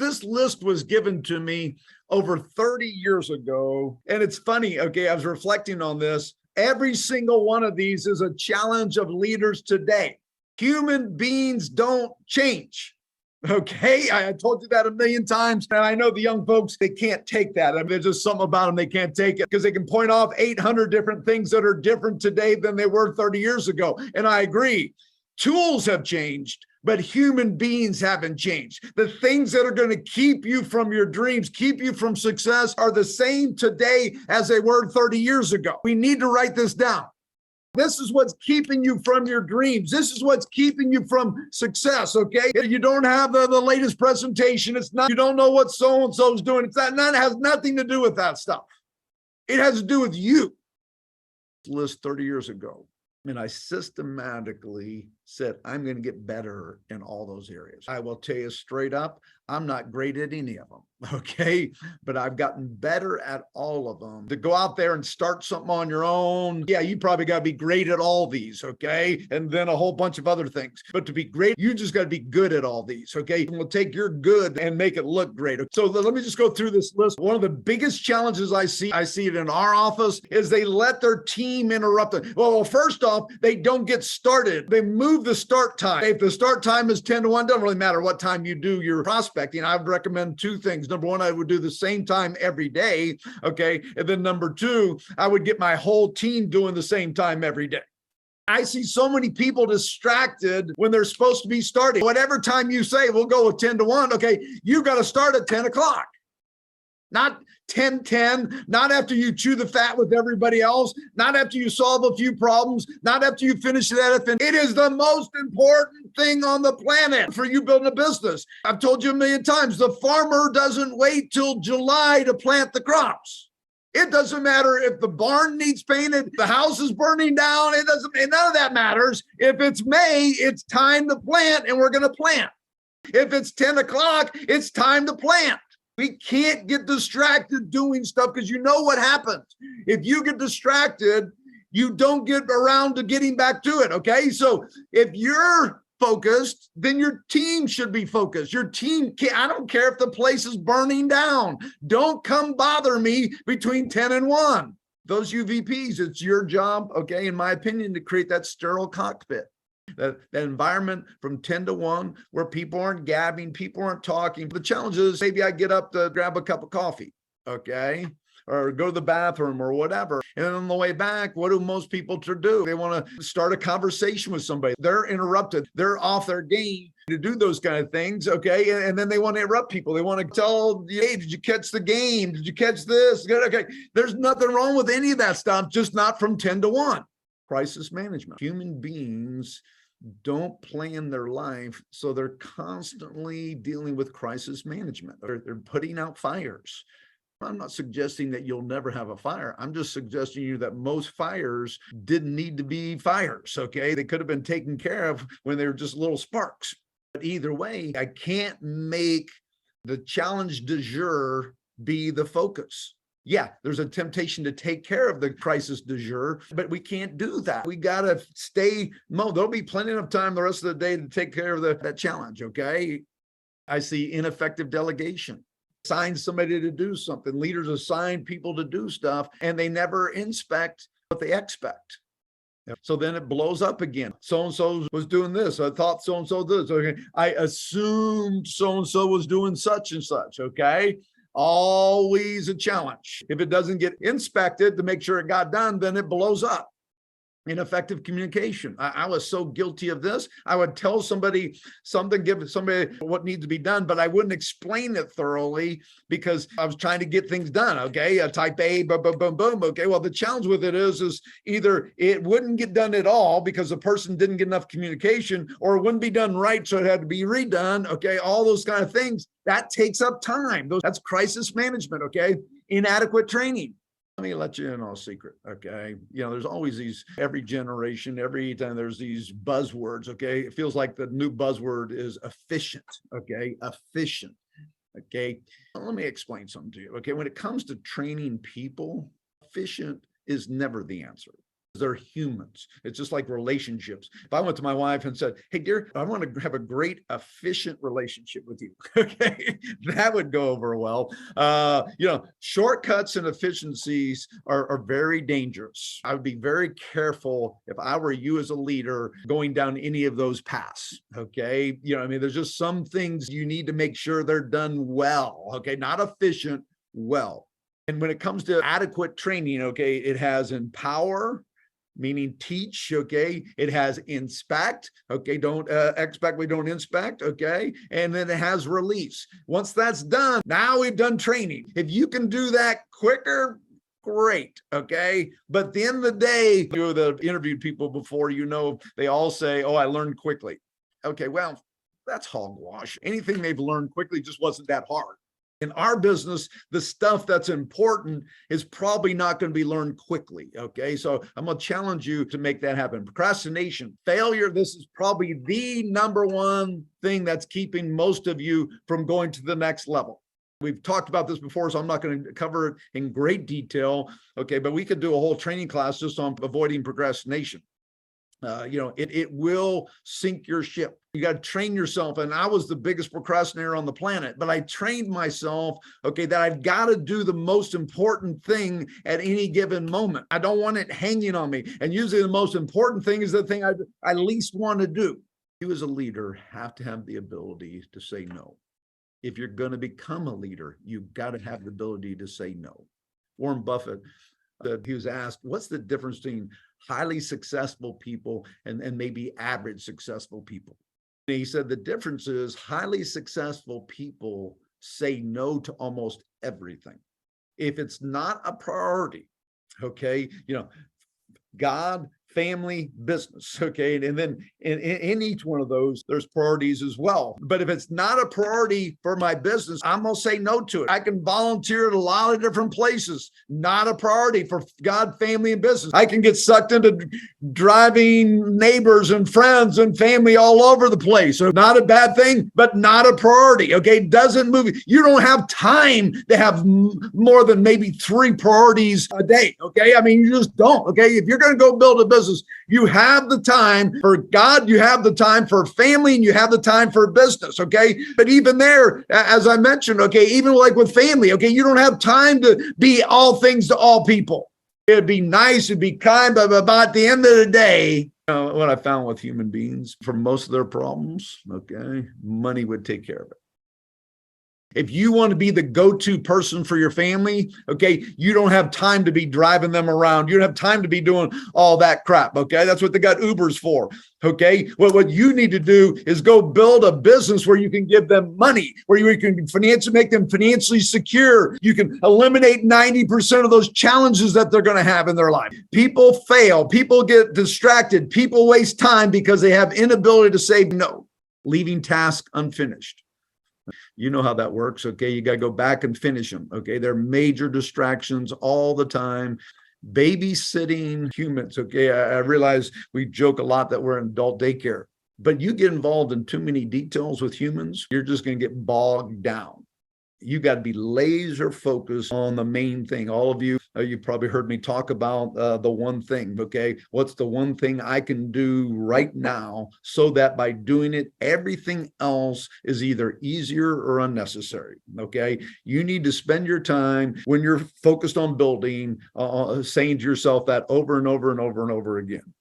this list was given to me over 30 years ago. And it's funny, okay, I was reflecting on this. Every single one of these is a challenge of leaders today. Human beings don't change. Okay, I told you that a million times. And I know the young folks, they can't take that. I mean, there's just something about them, they can't take it because they can point off 800 different things that are different today than they were 30 years ago. And I agree. Tools have changed, but human beings haven't changed. The things that are going to keep you from your dreams, keep you from success are the same today as they were 30 years ago. We need to write this down. This is what's keeping you from your dreams. This is what's keeping you from success, okay? You don't have the latest presentation. It's not, you don't know what so-and-so is doing. It's not, it has nothing to do with that stuff. It has to do with you. List 30 years ago. And I systematically said, I'm going to get better in all those areas. I will tell you straight up, I'm not great at any of them, okay? But I've gotten better at all of them. To go out there and start something on your own, yeah, you probably got to be great at all these, okay? And then a whole bunch of other things. But to be great, you just got to be good at all these, okay? And we'll take your good and make it look great. So let me just go through this list. One of the biggest challenges I see it in our office, is they let their team interrupt it. Well, first off, they don't get started. They move the start time. If the start time is 10 to 1, doesn't really matter what time you do your prospecting. I would recommend two things. Number one, I would do the same time every day. Okay. And then number two, I would get my whole team doing the same time every day. I see so many people distracted when they're supposed to be starting. Whatever time you say, we'll go with 10 to 1. Okay. You got to start at 10 o'clock. Not 10:10, not after you chew the fat with everybody else, not after you solve a few problems, not after you finish that. It is the most important thing on the planet for you building a business. I've told you a million times, the farmer doesn't wait till July to plant the crops. It doesn't matter if the barn needs painted, the house is burning down. None of that matters. If it's May, it's time to plant, and we're going to plant. If it's 10 o'clock, it's time to plant. We can't get distracted doing stuff because you know what happens. If you get distracted, you don't get around to getting back to it, okay? So if you're focused, then your team should be focused. Your team I don't care if the place is burning down. Don't come bother me between 10 and 1. Those UVPs, it's your job, okay, in my opinion, to create that sterile cockpit. That environment from 10 to 1 where people aren't gabbing, people aren't talking. The challenge is maybe I get up to grab a cup of coffee, okay, or go to the bathroom or whatever. And on the way back, what do most people do? They want to start a conversation with somebody. They're interrupted. They're off their game to do those kind of things, okay? And then they want to interrupt people. They want to tell, hey, did you catch the game? Did you catch this? Okay, there's nothing wrong with any of that stuff, just not from 10 to 1. Crisis management. Human beings don't plan their life, so they're constantly dealing with crisis management. They're putting out fires. I'm not suggesting that you'll never have a fire. I'm just suggesting to you that most fires didn't need to be fires, okay? They could have been taken care of when they were just little sparks. But either way, I can't make the challenge du jour be the focus. Yeah, there's a temptation to take care of the crisis du jour, but we can't do that. We got to stay mode. There'll be plenty of time the rest of the day to take care of that challenge, okay? I see ineffective delegation. Assign somebody to do something. Leaders assign people to do stuff, and they never inspect what they expect. So then it blows up again. So-and-so was doing this. I thought so-and-so did this. Okay. I assumed so-and-so was doing such and such, okay? Always a challenge. If it doesn't get inspected to make sure it got done, then it blows up. Ineffective communication. I was so guilty of this. I would tell somebody something, give somebody what needs to be done, but I wouldn't explain it thoroughly because I was trying to get things done. Okay, type A, boom, boom, boom, boom. Okay, well, the challenge with it is either it wouldn't get done at all because the person didn't get enough communication, or it wouldn't be done right, so it had to be redone. Okay, all those kind of things. That takes up time. That's crisis management. Okay, inadequate training. Let me let you in on a secret, okay? You know, there's always these, every generation, every time there's these buzzwords, okay? It feels like the new buzzword is efficient, okay? Efficient, okay? Let me explain something to you, okay? When it comes to training people, efficient is never the answer. They're humans. It's just like relationships. If I went to my wife and said, "Hey, dear, I want to have a great, efficient relationship with you," okay, that would go over well. Shortcuts and efficiencies are very dangerous. I would be very careful if I were you as a leader going down any of those paths. Okay, there's just some things you need to make sure they're done well. Okay, not efficient, well. And when it comes to adequate training, okay, it has empower, meaning teach, okay? It has inspect, okay? Don't expect we don't inspect, okay? And then it has release. Once that's done, now we've done training. If you can do that quicker, great, okay? But at the end of the day, you have interviewed people before, they all say, "Oh, I learned quickly." Okay, well, that's hogwash. Anything they've learned quickly just wasn't that hard. In our business, the stuff that's important is probably not going to be learned quickly. Okay. So I'm going to challenge you to make that happen. Procrastination, failure. This is probably the number one thing that's keeping most of you from going to the next level. We've talked about this before, so I'm not going to cover it in great detail. Okay. But we could do a whole training class just on avoiding procrastination. It will sink your ship. You got to train yourself. And I was the biggest procrastinator on the planet, but I trained myself, okay, that I've got to do the most important thing at any given moment. I don't want it hanging on me. And usually the most important thing is the thing I least want to do. You as a leader have to have the ability to say no. If you're going to become a leader, you've got to have the ability to say no. Warren Buffett, he was asked, what's the difference between highly successful people and maybe average successful people? And he said the difference is highly successful people say no to almost everything. If it's not a priority, okay, God, family, business, okay? And then in each one of those, there's priorities as well. But if it's not a priority for my business, I'm going to say no to it. I can volunteer at a lot of different places, not a priority for God, family, and business. I can get sucked into driving neighbors and friends and family all over the place. So not a bad thing, but not a priority, okay? Doesn't move. You don't have time to have more than maybe 3 priorities a day, okay? You just don't, okay? If you're going to go build a business, you have the time for God, you have the time for family, and you have the time for business, okay? But even there, as I mentioned, okay, even like with family, okay, you don't have time to be all things to all people. It'd be nice, it'd be kind, but at the end of the day, what I found with human beings, for most of their problems, okay, money would take care of it. If you want to be the go-to person for your family, okay, you don't have time to be driving them around. You don't have time to be doing all that crap, okay? That's what they got Ubers for, okay? Well, what you need to do is go build a business where you can give them money, where you can make them financially secure. You can eliminate 90% of those challenges that they're going to have in their life. People fail. People get distracted. People waste time because they have inability to say no, leaving tasks unfinished. You know how that works, okay? You got to go back and finish them, okay? They're major distractions all the time. Babysitting humans, okay? I realize we joke a lot that we're in adult daycare, but you get involved in too many details with humans, you're just going to get bogged down. You got to be laser focused on the main thing. All of you, you've probably heard me talk about the one thing, okay? What's the one thing I can do right now so that by doing it, everything else is either easier or unnecessary, okay? You need to spend your time when you're focused on building, saying to yourself that over and over and over and over again.